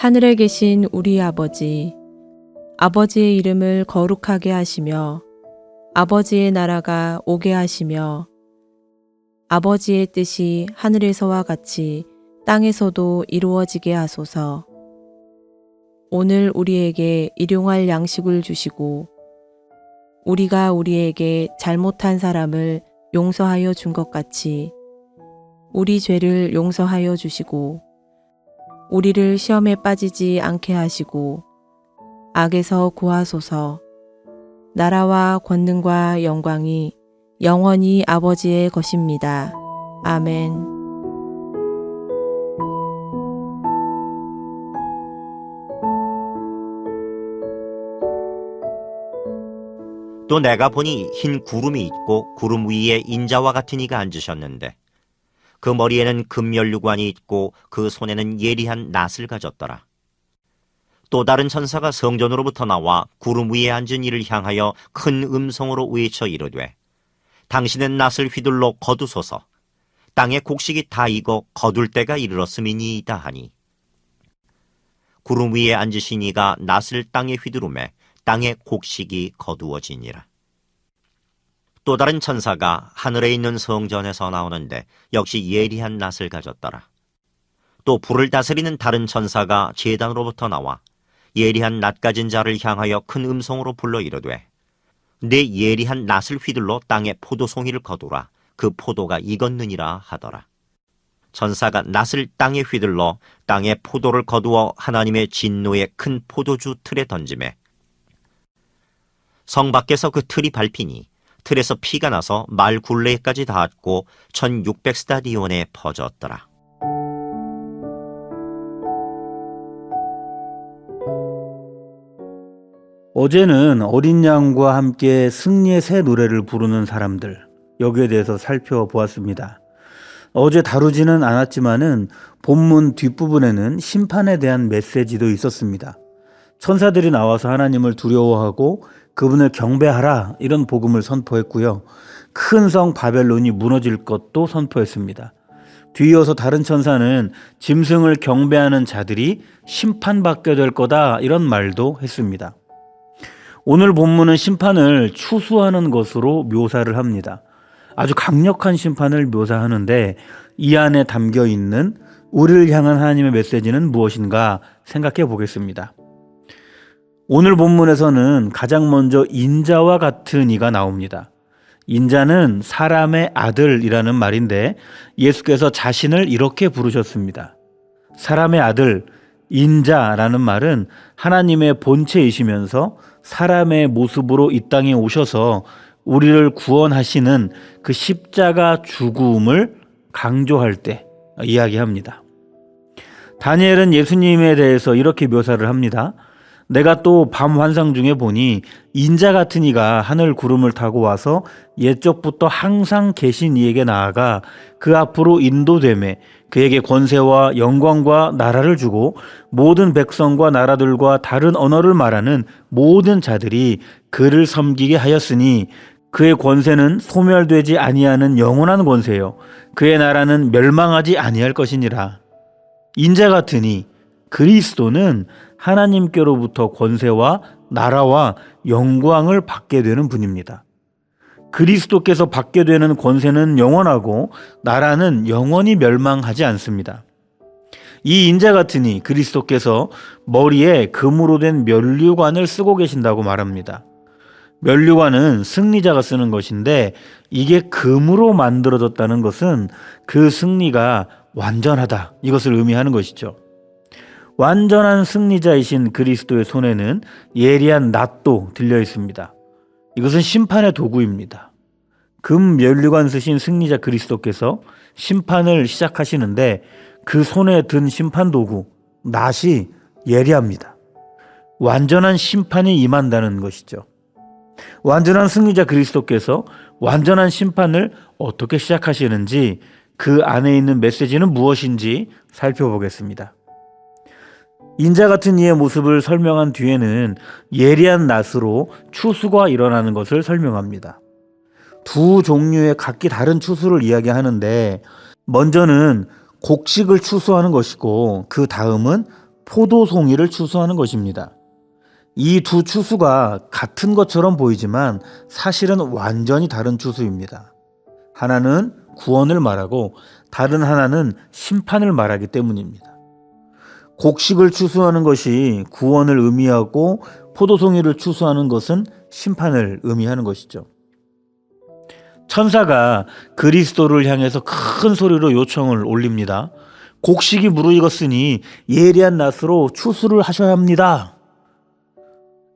하늘에 계신 우리 아버지, 아버지의 이름을 거룩하게 하시며 아버지의 나라가 오게 하시며 아버지의 뜻이 하늘에서와 같이 땅에서도 이루어지게 하소서. 오늘 우리에게 일용할 양식을 주시고 우리가 우리에게 잘못한 사람을 용서하여 준 것 같이 우리 죄를 용서하여 주시고 우리를 시험에 빠지지 않게 하시고 악에서 구하소서. 나라와 권능과 영광이 영원히 아버지의 것입니다. 아멘. 또 내가 보니 흰 구름이 있고 구름 위에 인자와 같은 이가 앉으셨는데 그 머리에는 금면류관이 있고 그 손에는 예리한 낫을 가졌더라. 또 다른 천사가 성전으로부터 나와 구름 위에 앉은 이를 향하여 큰 음성으로 외쳐 이르되 당신의 낫을 휘둘러 거두소서. 땅의 곡식이 다 익어 거둘 때가 이르렀음이니이다 하니 구름 위에 앉으신 이가 낫을 땅에 휘두르매 땅의 곡식이 거두어지니라. 또 다른 천사가 하늘에 있는 성전에서 나오는데 역시 예리한 낫을 가졌더라. 또 불을 다스리는 다른 천사가 제단으로부터 나와 예리한 낫 가진 자를 향하여 큰 음성으로 불러 이르되 내 예리한 낫을 휘둘러 땅에 포도송이를 거두라. 그 포도가 익었느니라 하더라. 천사가 낫을 땅에 휘둘러 땅에 포도를 거두어 하나님의 진노의 큰 포도주 틀에 던지매 성 밖에서 그 틀이 밟히니 틀에서 피가 나서 말 굴레까지 닿았고 1600스타디온에 퍼졌더라. 어제는 어린 양과 함께 승리의 새 노래를 부르는 사람들, 여기에 대해서 살펴보았습니다. 어제 다루지는 않았지만은 본문 뒷부분에는 심판에 대한 메시지도 있었습니다. 천사들이 나와서 하나님을 두려워하고 그분을 경배하라, 이런 복음을 선포했고요. 큰 성 바벨론이 무너질 것도 선포했습니다. 뒤이어서 다른 천사는 짐승을 경배하는 자들이 심판받게 될 거다, 이런 말도 했습니다. 오늘 본문은 심판을 추수하는 것으로 묘사를 합니다. 아주 강력한 심판을 묘사하는데 이 안에 담겨 있는 우리를 향한 하나님의 메시지는 무엇인가 생각해 보겠습니다. 오늘 본문에서는 가장 먼저 인자와 같은 이가 나옵니다. 인자는 사람의 아들이라는 말인데 예수께서 자신을 이렇게 부르셨습니다. 사람의 아들, 인자라는 말은 하나님의 본체이시면서 사람의 모습으로 이 땅에 오셔서 우리를 구원하시는 그 십자가 죽음을 강조할 때 이야기합니다. 다니엘은 예수님에 대해서 이렇게 묘사를 합니다. 내가 또 밤 환상 중에 보니 인자 같은 이가 하늘 구름을 타고 와서 옛적부터 항상 계신 이에게 나아가 그 앞으로 인도되매 그에게 권세와 영광과 나라를 주고 모든 백성과 나라들과 다른 언어를 말하는 모든 자들이 그를 섬기게 하였으니 그의 권세는 소멸되지 아니하는 영원한 권세요 그의 나라는 멸망하지 아니할 것이니라. 인자 같으니 그리스도는 하나님께로부터 권세와 나라와 영광을 받게 되는 분입니다. 그리스도께서 받게 되는 권세는 영원하고 나라는 영원히 멸망하지 않습니다. 이 인자 같으니 그리스도께서 머리에 금으로 된 면류관을 쓰고 계신다고 말합니다. 면류관은 승리자가 쓰는 것인데 이게 금으로 만들어졌다는 것은 그 승리가 완전하다 이것을 의미하는 것이죠. 완전한 승리자이신 그리스도의 손에는 예리한 낫도 들려 있습니다. 이것은 심판의 도구입니다. 금 면류관 쓰신 승리자 그리스도께서 심판을 시작하시는데 그 손에 든 심판 도구 낫이 예리합니다. 완전한 심판이 임한다는 것이죠. 완전한 승리자 그리스도께서 완전한 심판을 어떻게 시작하시는지 그 안에 있는 메시지는 무엇인지 살펴보겠습니다. 인자 같은 이의 모습을 설명한 뒤에는 예리한 낫으로 추수가 일어나는 것을 설명합니다. 두 종류의 각기 다른 추수를 이야기하는데 먼저는 곡식을 추수하는 것이고 그 다음은 포도송이를 추수하는 것입니다. 이 두 추수가 같은 것처럼 보이지만 사실은 완전히 다른 추수입니다. 하나는 구원을 말하고 다른 하나는 심판을 말하기 때문입니다. 곡식을 추수하는 것이 구원을 의미하고 포도송이를 추수하는 것은 심판을 의미하는 것이죠. 천사가 그리스도를 향해서 큰 소리로 요청을 올립니다. 곡식이 무르익었으니 예리한 낫으로 추수를 하셔야 합니다.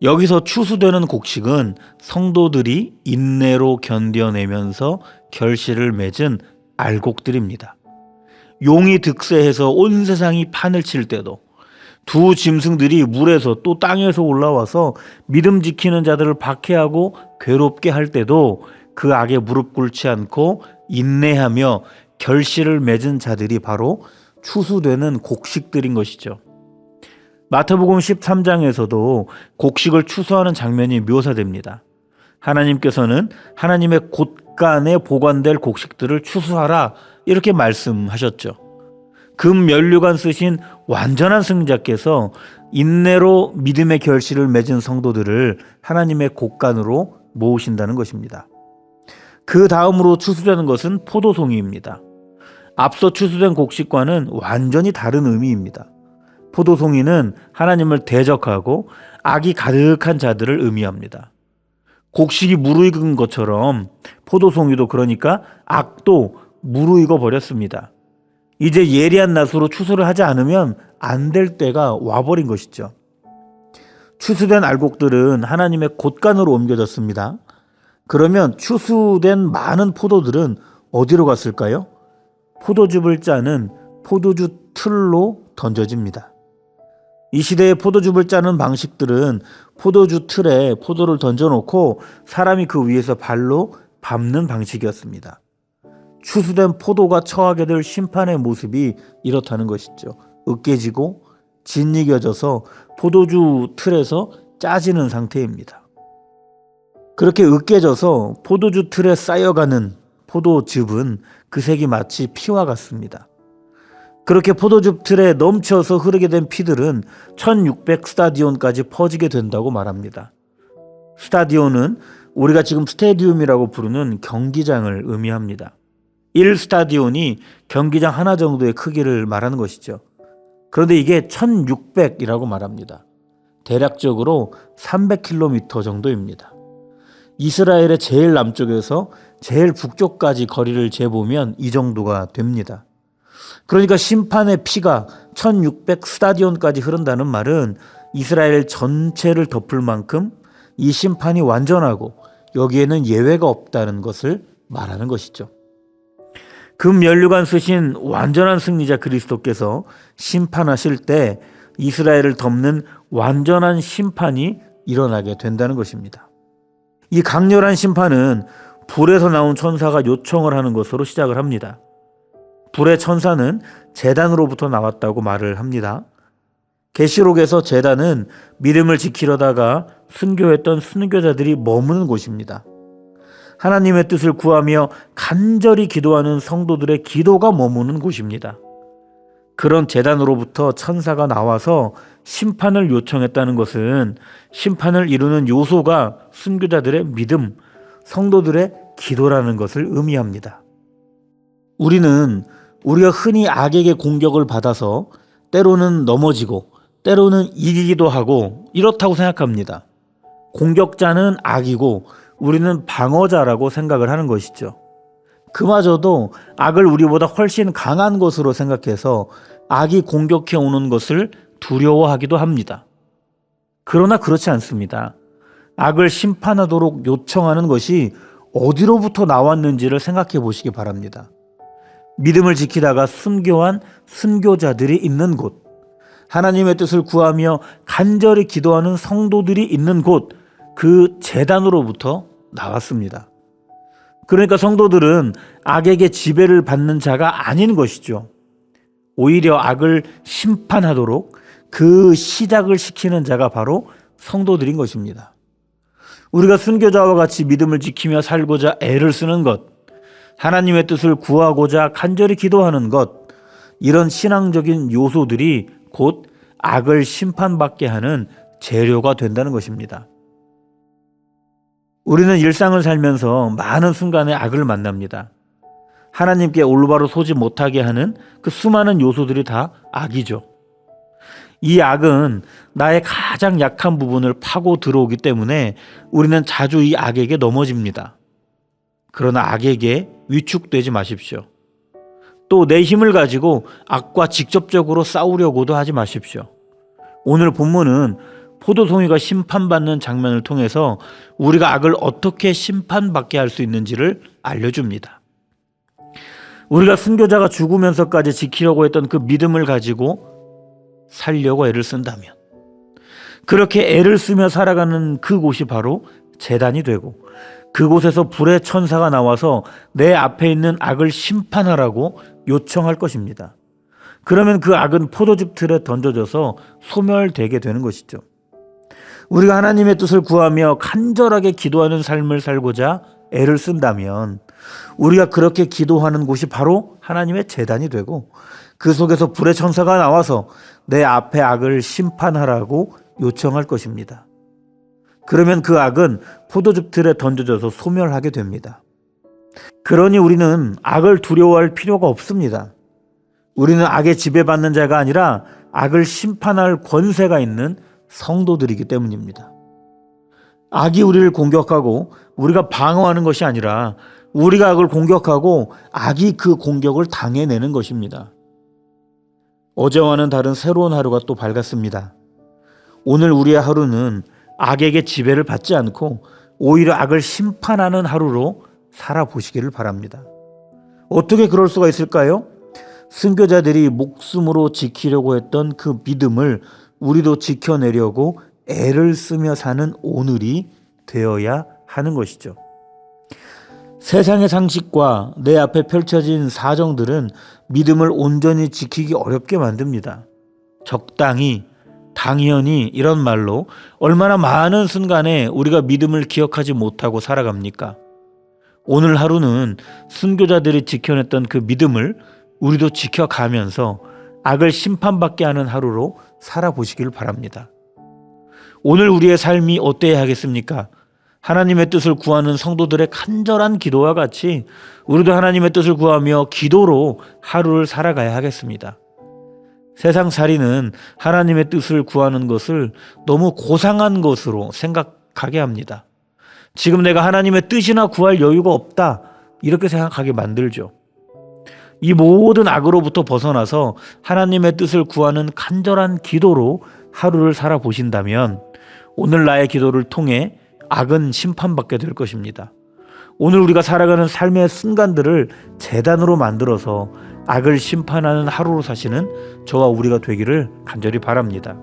여기서 추수되는 곡식은 성도들이 인내로 견뎌내면서 결실을 맺은 알곡들입니다. 용이 득세해서 온 세상이 판을 칠 때도 두 짐승들이 물에서 또 땅에서 올라와서 믿음 지키는 자들을 박해하고 괴롭게 할 때도 그 악에 무릎 꿇지 않고 인내하며 결실을 맺은 자들이 바로 추수되는 곡식들인 것이죠. 마태복음 13장에서도 곡식을 추수하는 장면이 묘사됩니다. 하나님께서는 하나님의 곳간에 보관될 곡식들을 추수하라 이렇게 말씀하셨죠. 금 면류관 쓰신 완전한 승리자께서 인내로 믿음의 결실을 맺은 성도들을 하나님의 곳간으로 모으신다는 것입니다. 그 다음으로 추수되는 것은 포도송이입니다. 앞서 추수된 곡식과는 완전히 다른 의미입니다. 포도송이는 하나님을 대적하고 악이 가득한 자들을 의미합니다. 곡식이 무르익은 것처럼 포도송이도 그러니까 악도 무르익어 버렸습니다. 이제 예리한 낫으로 추수를 하지 않으면 안 될 때가 와버린 것이죠. 추수된 알곡들은 하나님의 곳간으로 옮겨졌습니다. 그러면 추수된 많은 포도들은 어디로 갔을까요? 포도즙을 짜는 포도주 틀로 던져집니다. 이 시대의 포도즙을 짜는 방식들은 포도주 틀에 포도를 던져놓고 사람이 그 위에서 발로 밟는 방식이었습니다. 추수된 포도가 처하게 될 심판의 모습이 이렇다는 것이죠. 으깨지고 짓이겨져서 포도주 틀에서 짜지는 상태입니다. 그렇게 으깨져서 포도주 틀에 쌓여가는 포도즙은 그 색이 마치 피와 같습니다. 그렇게 포도즙 틀에 넘쳐서 흐르게 된 피들은 1600 스타디온까지 퍼지게 된다고 말합니다. 스타디온은 우리가 지금 스테디움이라고 부르는 경기장을 의미합니다. 1스타디온이 경기장 하나 정도의 크기를 말하는 것이죠. 그런데 이게 1600이라고 말합니다. 대략적으로 300km 정도입니다. 이스라엘의 제일 남쪽에서 제일 북쪽까지 거리를 재보면 이 정도가 됩니다. 그러니까 심판의 피가 1600 스타디온까지 흐른다는 말은 이스라엘 전체를 덮을 만큼 이 심판이 완전하고 여기에는 예외가 없다는 것을 말하는 것이죠. 금면류관 쓰신 완전한 승리자 그리스도께서 심판하실 때 이스라엘을 덮는 완전한 심판이 일어나게 된다는 것입니다. 이 강렬한 심판은 불에서 나온 천사가 요청을 하는 것으로 시작을 합니다. 불의 천사는 제단으로부터 나왔다고 말을 합니다. 계시록에서 제단은 믿음을 지키려다가 순교했던 순교자들이 머무는 곳입니다. 하나님의 뜻을 구하며 간절히 기도하는 성도들의 기도가 머무는 곳입니다. 그런 제단으로부터 천사가 나와서 심판을 요청했다는 것은 심판을 이루는 요소가 순교자들의 믿음, 성도들의 기도라는 것을 의미합니다. 우리는 우리가 흔히 악에게 공격을 받아서 때로는 넘어지고 때로는 이기기도 하고 이렇다고 생각합니다. 공격자는 악이고 우리는 방어자라고 생각을 하는 것이죠. 그마저도 악을 우리보다 훨씬 강한 것으로 생각해서 악이 공격해 오는 것을 두려워하기도 합니다. 그러나 그렇지 않습니다. 악을 심판하도록 요청하는 것이 어디로부터 나왔는지를 생각해 보시기 바랍니다. 믿음을 지키다가 순교한 순교자들이 있는 곳, 하나님의 뜻을 구하며 간절히 기도하는 성도들이 있는 곳, 그 제단으로부터 나왔습니다. 그러니까 성도들은 악에게 지배를 받는 자가 아닌 것이죠. 오히려 악을 심판하도록 그 시작을 시키는 자가 바로 성도들인 것입니다. 우리가 순교자와 같이 믿음을 지키며 살고자 애를 쓰는 것, 하나님의 뜻을 구하고자 간절히 기도하는 것, 이런 신앙적인 요소들이 곧 악을 심판받게 하는 재료가 된다는 것입니다. 우리는 일상을 살면서 많은 순간에 악을 만납니다. 하나님께 올바로 소지 못하게 하는 그 수많은 요소들이 다 악이죠. 이 악은 나의 가장 약한 부분을 파고 들어오기 때문에 우리는 자주 이 악에게 넘어집니다. 그러나 악에게 위축되지 마십시오. 또 내 힘을 가지고 악과 직접적으로 싸우려고도 하지 마십시오. 오늘 본문은 포도송이가 심판받는 장면을 통해서 우리가 악을 어떻게 심판받게 할 수 있는지를 알려줍니다. 우리가 순교자가 죽으면서까지 지키려고 했던 그 믿음을 가지고 살려고 애를 쓴다면, 그렇게 애를 쓰며 살아가는 그곳이 바로 제단이 되고, 그곳에서 불의 천사가 나와서 내 앞에 있는 악을 심판하라고 요청할 것입니다. 그러면 그 악은 포도즙 틀에 던져져서 소멸되게 되는 것이죠. 우리가 하나님의 뜻을 구하며 간절하게 기도하는 삶을 살고자 애를 쓴다면 우리가 그렇게 기도하는 곳이 바로 하나님의 제단이 되고, 그 속에서 불의 천사가 나와서 내 앞에 악을 심판하라고 요청할 것입니다. 그러면 그 악은 포도즙 틀에 던져져서 소멸하게 됩니다. 그러니 우리는 악을 두려워할 필요가 없습니다. 우리는 악에 지배받는 자가 아니라 악을 심판할 권세가 있는 성도들이기 때문입니다. 악이 우리를 공격하고 우리가 방어하는 것이 아니라 우리가 악을 공격하고 악이 그 공격을 당해내는 것입니다. 어제와는 다른 새로운 하루가 또 밝았습니다. 오늘 우리의 하루는 악에게 지배를 받지 않고 오히려 악을 심판하는 하루로 살아보시기를 바랍니다. 어떻게 그럴 수가 있을까요? 순교자들이 목숨으로 지키려고 했던 그 믿음을 우리도 지켜내려고 애를 쓰며 사는 오늘이 되어야 하는 것이죠. 세상의 상식과 내 앞에 펼쳐진 사정들은 믿음을 온전히 지키기 어렵게 만듭니다. 적당히, 당연히 이런 말로 얼마나 많은 순간에 우리가 믿음을 기억하지 못하고 살아갑니까? 오늘 하루는 순교자들이 지켜냈던 그 믿음을 우리도 지켜가면서 악을 심판받게 하는 하루로 살아보시길 바랍니다. 오늘 우리의 삶이 어때야 하겠습니까? 하나님의 뜻을 구하는 성도들의 간절한 기도와 같이 우리도 하나님의 뜻을 구하며 기도로 하루를 살아가야 하겠습니다. 세상살이는 하나님의 뜻을 구하는 것을 너무 고상한 것으로 생각하게 합니다. 지금 내가 하나님의 뜻이나 구할 여유가 없다, 이렇게 생각하게 만들죠. 이 모든 악으로부터 벗어나서 하나님의 뜻을 구하는 간절한 기도로 하루를 살아보신다면 오늘 나의 기도를 통해 악은 심판받게 될 것입니다. 오늘 우리가 살아가는 삶의 순간들을 제단으로 만들어서 악을 심판하는 하루로 사시는 저와 우리가 되기를 간절히 바랍니다.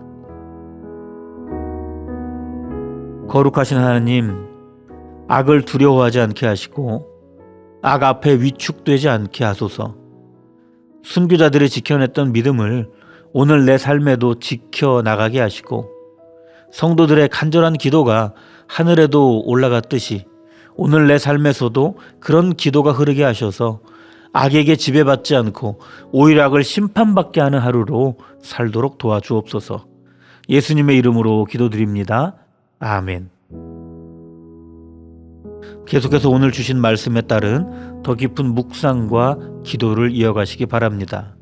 거룩하신 하나님, 악을 두려워하지 않게 하시고 악 앞에 위축되지 않게 하소서. 순교자들이 지켜냈던 믿음을 오늘 내 삶에도 지켜나가게 하시고 성도들의 간절한 기도가 하늘에도 올라갔듯이 오늘 내 삶에서도 그런 기도가 흐르게 하셔서 악에게 지배받지 않고 오히려 악을 심판받게 하는 하루로 살도록 도와주옵소서. 예수님의 이름으로 기도드립니다. 아멘. 계속해서 오늘 주신 말씀에 따른 더 깊은 묵상과 기도를 이어가시기 바랍니다.